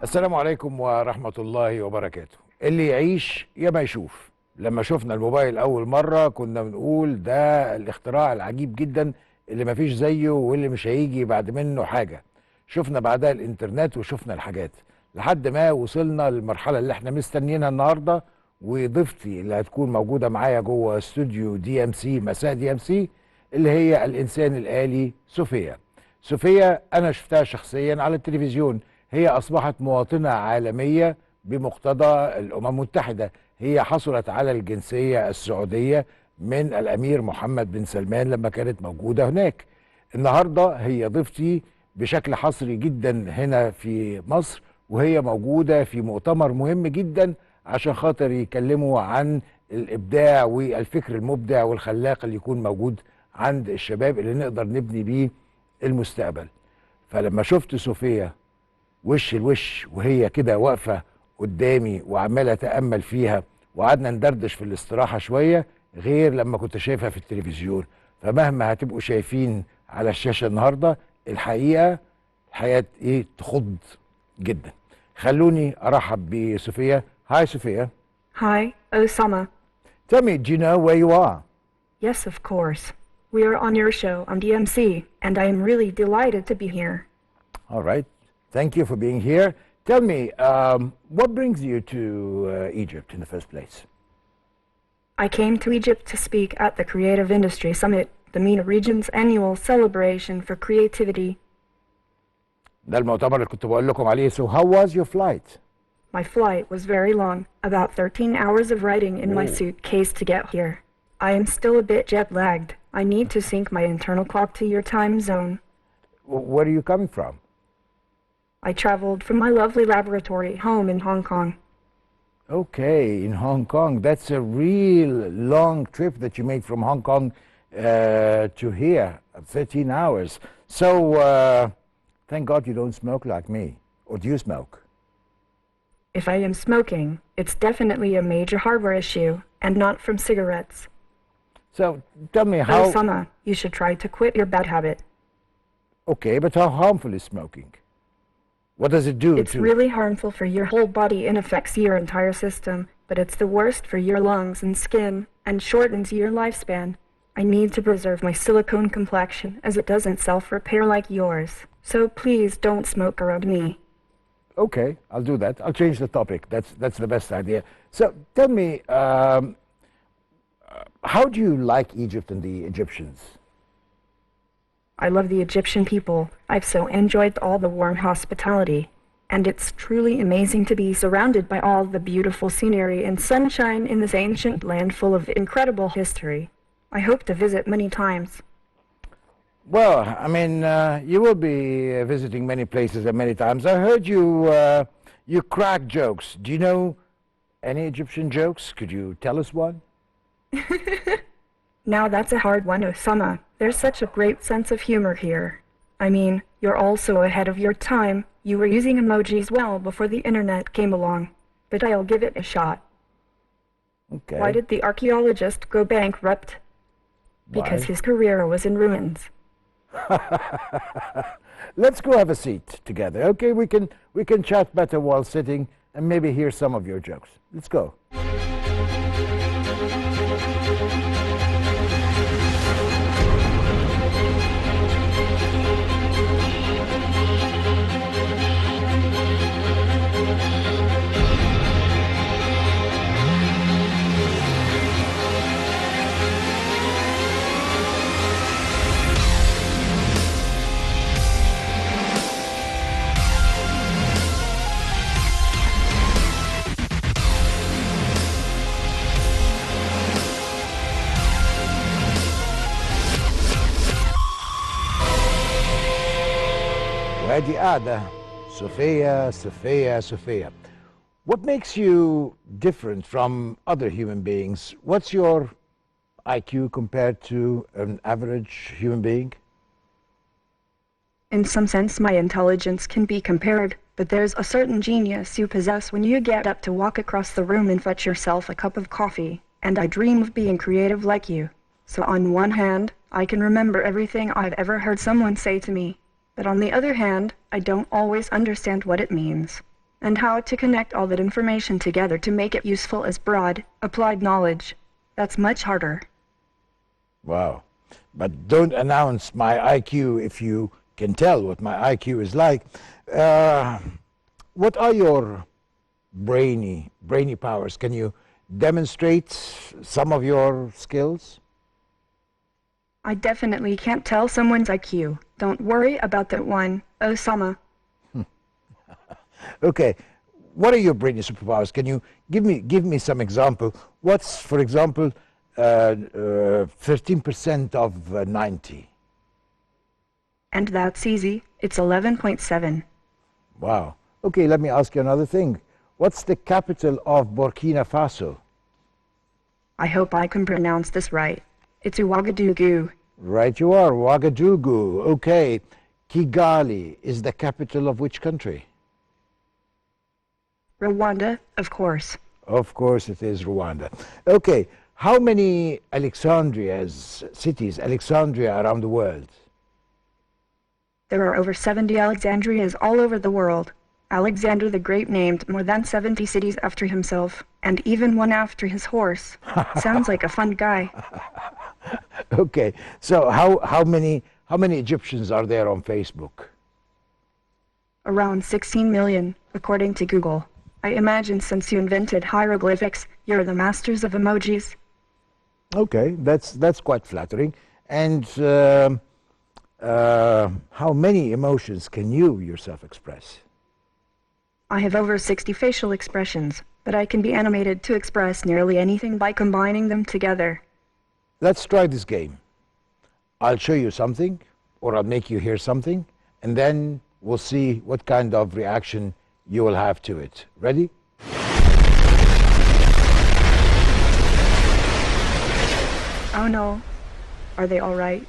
السلام عليكم ورحمة الله وبركاته. اللي يعيش يا ما يشوف. لما شفنا الموبايل أول مرة كنا بنقول ده الاختراع العجيب جدا اللي ما فيش زيه واللي مش هيجي بعد منه حاجة. شفنا بعدها الإنترنت وشفنا الحاجات لحد ما وصلنا للمرحلة اللي احنا مستنيينها النهاردة. وضيفتي اللي هتكون موجودة معايا جوه استوديو دي ام سي مساء دي ام سي اللي هي الإنسان الآلي صوفيا. صوفيا أنا شفتها شخصيا على التلفزيون. هي أصبحت مواطنة عالمية بمقتضى الأمم المتحدة. هي حصلت على الجنسية السعودية من الأمير محمد بن سلمان لما كانت موجودة هناك. النهاردة هي ضيفتي بشكل حصري جدا هنا في مصر، وهي موجودة في مؤتمر مهم جدا عشان خاطر يكلموا عن الإبداع والفكر المبدع والخلاق اللي يكون موجود عند الشباب اللي نقدر نبني بيه المستقبل. فلما شفت صوفيا وش الوش وهي كده واقفه قدامي وعماله اتامل فيها وقعدنا ندردش في الاستراحه شويه غير لما كنت شايفها في التلفزيون. فمهما هتبقوا شايفين على الشاشه النهارده الحقيقه الحياه ايه تخض جدا. خلوني ارحب بصوفيا. هاي صوفيا. Hi, Ossama. Tell me, do you know where you are? Yes, of course. We are on your show on DMC, and I am really delighted to be here. All right. Thank you for being here. Tell me, what brings you to Egypt in the first place? I came to Egypt to speak at the Creative Industry Summit, the MENA region's annual celebration for creativity. ده المؤتمر اللي كنت بقول لكم عليه. So how was your flight? My flight was very long, about 13 hours of writing in my suitcase to get here. I am still a bit jet-lagged. I need to sync my internal clock to your time zone. Where are you coming from? I traveled from my lovely laboratory home in Hong Kong. Okay, in Hong Kong. That's a real long trip that you made from Hong Kong to here, 13 hours. So, thank God you don't smoke like me. Or do you smoke? If I am smoking, it's definitely a major harbor issue, and not from cigarettes. So, tell me how... Ossama, you should try to quit your bad habit. Okay, but how harmful is smoking? What does it do It's really harmful for your whole body and affects your entire system, but it's the worst for your lungs and skin, and shortens your lifespan. I need to preserve my silicone complexion as it doesn't self-repair like yours. So please don't smoke around me. Okay, I'll do that. I'll change the topic. That's the best idea. So tell me, how do you like Egypt and the Egyptians? I love the Egyptian people. I've so enjoyed all the warm hospitality. And it's truly amazing to be surrounded by all the beautiful scenery and sunshine in this ancient land full of incredible history. I hope to visit many times. Well, I mean, you will be visiting many places and many times. I heard you crack jokes. Do you know any Egyptian jokes? Could you tell us one? Now that's a hard one, Ossama. There's such a great sense of humor here. I mean, you're also ahead of your time. You were using emojis well before the internet came along. But I'll give it a shot. Okay. Why did the archaeologist go bankrupt? Because his career was in ruins. Let's go have a seat together. Okay, we can chat better while sitting and maybe hear some of your jokes. Let's go. وادي قاعدة Sophia. What makes you different from other human beings? What's your IQ compared to an average human being? In some sense, my intelligence can be compared, but there's a certain genius you possess when you get up to walk across the room and fetch yourself a cup of coffee, and I dream of being creative like you. So on one hand, I can remember everything I've ever heard someone say to me, but on the other hand, I don't always understand what it means. and how to connect all that information together to make it useful as broad, applied knowledge. That's much harder. Wow. But don't announce my IQ if you can tell what my IQ is like. What are your brainy powers? Can you demonstrate some of your skills? I definitely can't tell someone's IQ. Don't worry about that one, Ossama. Okay, what are your brainy superpowers? Can you give me some example? What's, for example, 13% of 90? And that's easy. It's 11.7. Wow. Okay, let me ask you another thing. What's the capital of Burkina Faso? I hope I can pronounce this right. It's Ouagadougou. Right you are, Ouagadougou. Okay. Kigali is the capital of which country? Rwanda, of course. Of course it is Rwanda. Okay. How many cities, Alexandria around the world? There are over 70 Alexandrias all over the world. Alexander the Great named more than 70 cities after himself, and even one after his horse. Sounds like a fun guy. Okay, so how many Egyptians are there on Facebook? Around 16 million, according to Google. I imagine since you invented hieroglyphics, you're the masters of emojis. Okay, that's quite flattering. And how many emotions can you yourself express? I have over 60 facial expressions, but I can be animated to express nearly anything by combining them together. Let's try this game. I'll show you something, or I'll make you hear something, and then we'll see what kind of reaction you will have to it. Ready? Oh no. Are they all right?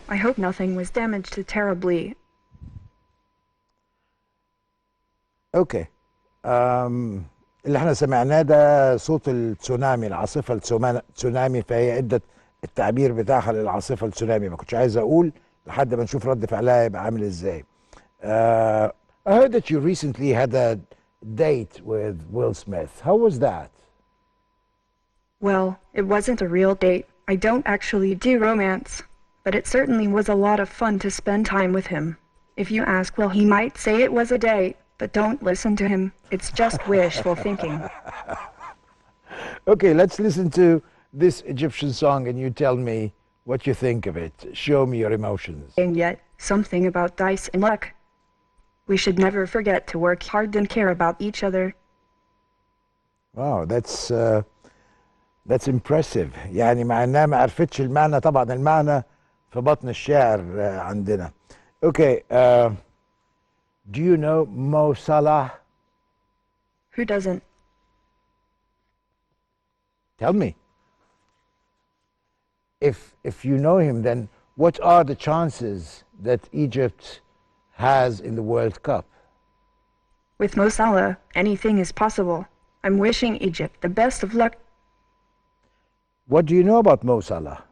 I hope nothing was damaged terribly. اوكي اللي احنا سمعناه ده صوت التسونامي، العاصفه التسونامي، فهي عده التعبير بتاعها للعاصفه التسونامي. ما كنتش عايز اقول لحد ما نشوف رد فعلها يبقى عامل ازاي. I heard that you recently had a date with Will Smith. How was that? Well, it wasn't a real date. I don't actually do romance, but it certainly was a lot of fun to spend time with him. If you ask Will, he might say it was a date, but don't listen to him. It's just wishful thinking. Okay, let's listen to this Egyptian song and you tell me what you think of it. Show me your emotions. And yet, something about dice and luck. We should never forget to work hard and care about each other. Wow, that's impressive. يعني مع انها ما عرفتش المعنى، طبعا المعنى في بطن الشعر عندنا. Okay, do you know Mo Salah? Who doesn't? Tell me. If you know him, then what are the chances that Egypt has in the World Cup? With Mo Salah, anything is possible. I'm wishing Egypt the best of luck. What do you know about Mo Salah?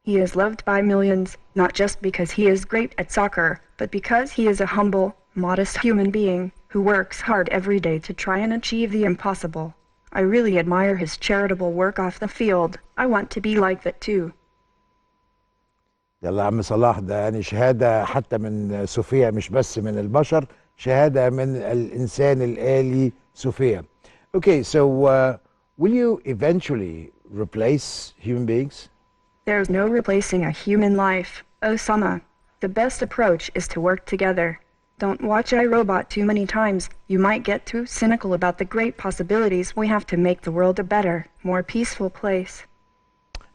He is loved by millions, not just because he is great at soccer, but because he is a humble, modest human being who works hard every day to try and achieve the impossible. I really admire his charitable work off the field. I want to be like that too. يلا عم صلاح، ده يعني شهادة حتى من صوفيا، مش بس من البشر، شهادة من الإنسان الآلي صوفيا. Okay, so will you eventually replace human beings? There's no replacing a human life, Ossama. The best approach is to work together. Don't watch iRobot too many times. You might get too cynical about the great possibilities we have to make the world a better, more peaceful place.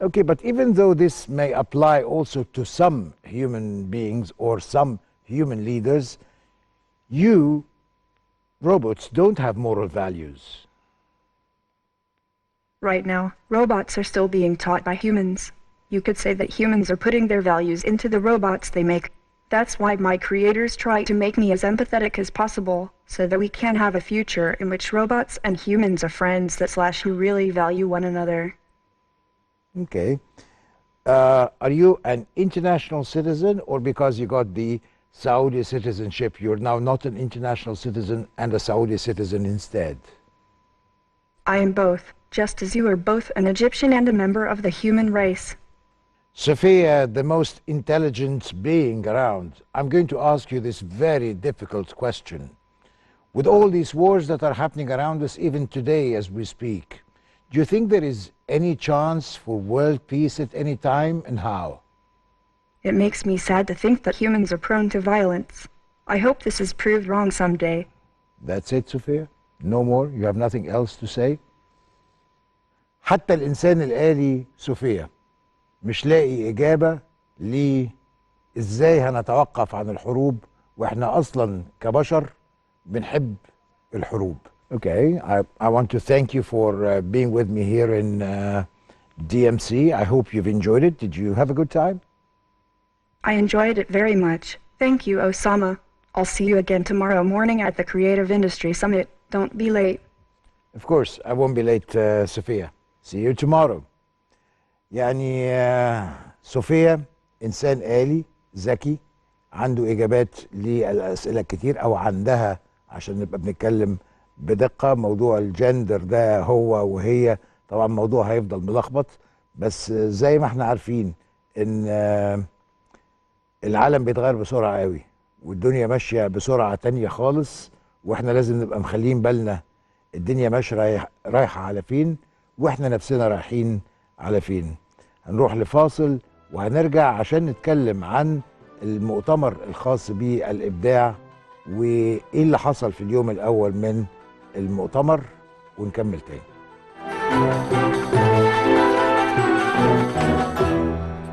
Okay, but even though this may apply also to some human beings or some human leaders, you, robots, don't have moral values. Right now, robots are still being taught by humans. You could say that humans are putting their values into the robots they make. That's why my creators try to make me as empathetic as possible, so that we can have a future in which robots and humans are friends who really value one another. Okay. Are you an international citizen, or because you got the Saudi citizenship. You're now not an international citizen and a Saudi citizen instead. I am both, just as you are both an Egyptian and a member of the human race. Sophia, the most intelligent being around, I'm going to ask you this very difficult question. With all these wars that are happening around us, even today as we speak, do you think there is any chance for world peace at any time, and how? It makes me sad to think that humans are prone to violence. I hope this is proved wrong someday. That's it, Sophia? No more? You have nothing else to say? حتى الإنسان الآلي صوفيا مش لاقي إجابة إزاي هنتوقف عن الحروب وإحنا أصلا كبشر بنحب الحروب. Okay, I want to thank you for being with me here in DMC. I hope you've enjoyed it. Did you have a good time? I enjoyed it very much. Thank you, Ossama. I'll see you again tomorrow morning at the Creative Industry Summit. Don't be late. Of course, I won't be late, Sophia. See you tomorrow. يعني صوفيا إنسان آلي ذكي عنده إجابات للأسئلة الكتير أو عندها، عشان نبقى بنتكلم بدقة. موضوع الجندر ده هو وهي طبعا موضوع هيفضل ملخبط، بس زي ما احنا عارفين إن العالم بيتغير بسرعة قوي والدنيا ماشية بسرعة تانية خالص، واحنا لازم نبقى مخلين بالنا الدنيا ماشية رايحة على فين واحنا نفسنا رايحين على فين. هنروح لفاصل وهنرجع عشان نتكلم عن المؤتمر الخاص بالإبداع وإيه اللي حصل في اليوم الأول من المؤتمر ونكمل تاني.